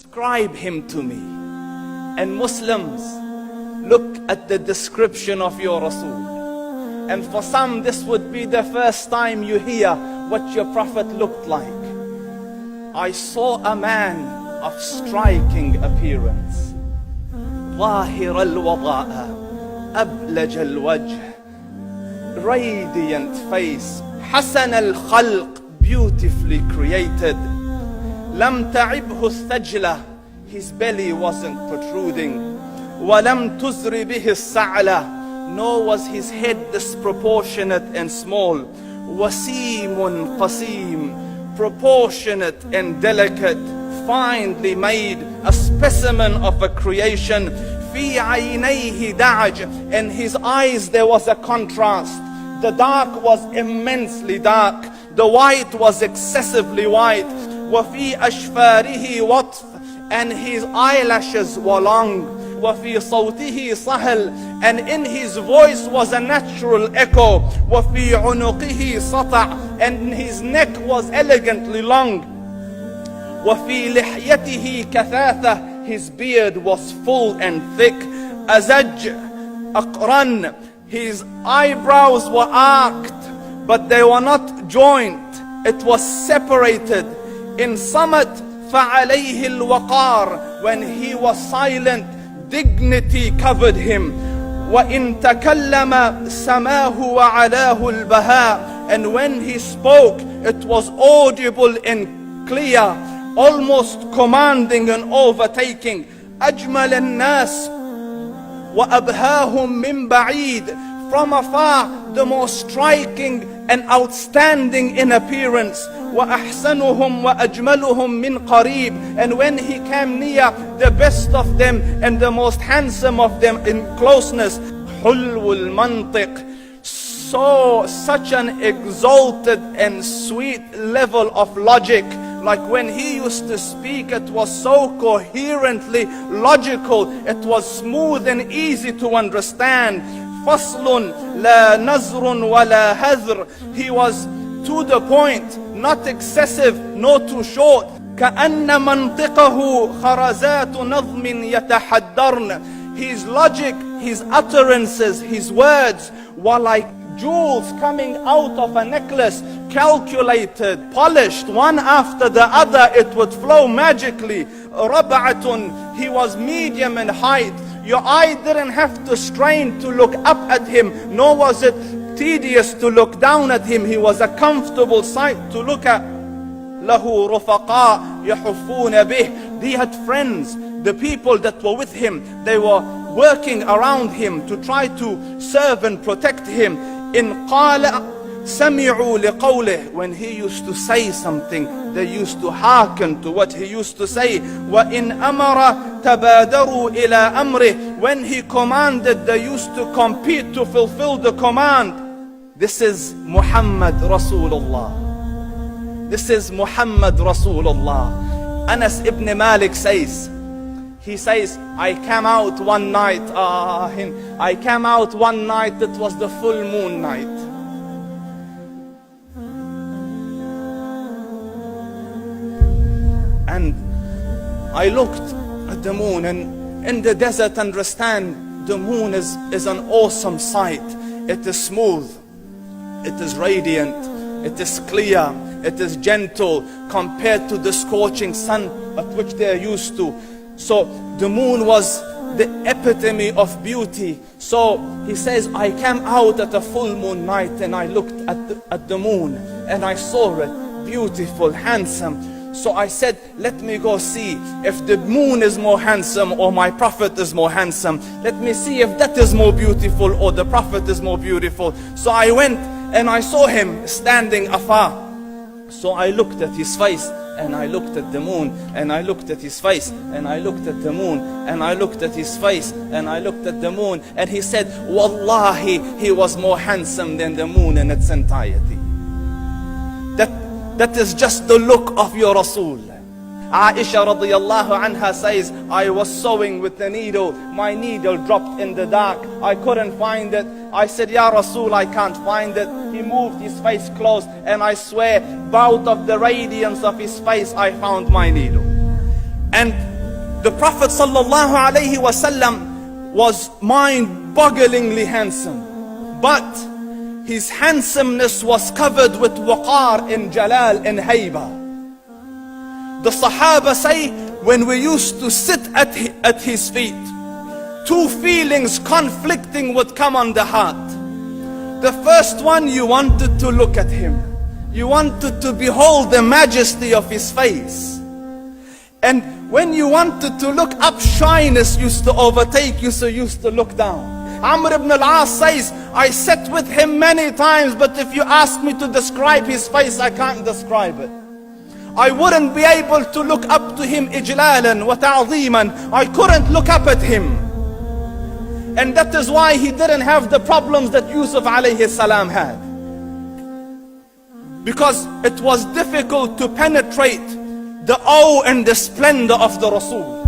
describe him to me. And Muslims, look at the description of your Rasul. And for some, this would be the first time you hear what your Prophet looked like. I saw a man of striking appearance. ظاهر الوضاء أبلج الوجه, radiant face, حسن الخلق, beautifully created. لم تعبه الثجلة, his belly wasn't protruding. ولم تزر به السعلة, nor was his head disproportionate and small. وسيم قسيم, proportionate and delicate, finely made, a specimen of a creation. في عينيه دعج, in his eyes there was a contrast. The dark was immensely dark, the white was excessively white. وفي أشفاره وطف, and his eyelashes were long. وفي صوته صهل, and in his voice was a natural echo. وفي عنقه سطع, and his neck was elegantly long. وفي لحيته كثاثة, his beard was full and thick. أزج أقرن, his eyebrows were arched, but they were not joint, it was separated. In summit فعليه الوقار, when he was silent, dignity covered him. وإن تكلم سماه وعلاه البهاء, and when he spoke it was audible and clear, almost commanding and overtaking. أجمل الناس وأبهاهم من بعيد, from afar the most striking and outstanding in appearance. وأحسنهم وأجملهم من قريب, and when he came near, the best of them and the most handsome of them in closeness. حلو المنطق, such an exalted and sweet level of logic. Like when he used to speak, it was so coherently logical, it was smooth and easy to understand. فصل لا نزر ولا هذر, he was to the point, not excessive nor too short. كأن منطقه خرزات نظم يتحدرن, his logic, his utterances, his words were like jewels coming out of a necklace, calculated, polished, one after the other, it would flow magically. ربعة, he was medium in height. Your eye didn't have to strain to look up at him, nor was it tedious to look down at him. He was a comfortable sight to look at. له رفقاء يحفون به, he had friends, the people that were with him, they were working around him to try to serve and protect him. إن قال سمعوا لقوله, when he used to say something, they used to hearken to what he used to say. وإن أمر تبادروا إلى أمره, when he commanded, they used to compete to fulfill the command. This is Muhammad Rasulullah. This is Muhammad Rasulullah. Anas ibn Malik says, he says, I came out one night, I came out one night, it was the full moon night. And I looked at the moon, and in the desert, understand, the moon is an awesome sight. It is smooth, it is radiant, it is clear, it is gentle compared to the scorching sun at which they are used to. So the moon was the epitome of beauty. So he says, I came out at a full moon night and I looked at the moon and I saw it beautiful, handsome. So I said, let me go see if the moon is more handsome or my Prophet is more handsome. Let me see if that is more beautiful or the Prophet is more beautiful. So I went and I saw him standing afar. So I looked at his face and I looked at the moon, and I looked at his face, and I looked at the moon, and I looked at his face, and I looked at the moon, and he said, Wallahi, he was more handsome than the moon in its entirety. That is just the look of your Rasul. Aisha radiyallahu anha says, I was sewing with the needle, my needle dropped in the dark, I couldn't find it. I said, Ya Rasul, I can't find it. He moved his face close, and I swear, out of the radiance of his face, I found my needle. And The Prophet sallallahu alaihi wasallam was mind-bogglingly handsome, but his handsomeness was covered with waqar and jalal and haiba. The Sahaba say, when we used to sit at his feet, two feelings conflicting would come on the heart. The first one, you wanted to look at him. You wanted to behold the majesty of his face. And when you wanted to look up, shyness used to overtake you, so you used to look down. Amr ibn al-As says, I sat with him many times, but if you ask me to describe his face, I can't describe it. I wouldn't be able to look up to him ijlalan wa ta'zeeman. I couldn't look up at him. And that is why he didn't have the problems that Yusuf alayhi salam had. Because it was difficult to penetrate the awe and the splendor of the Rasul.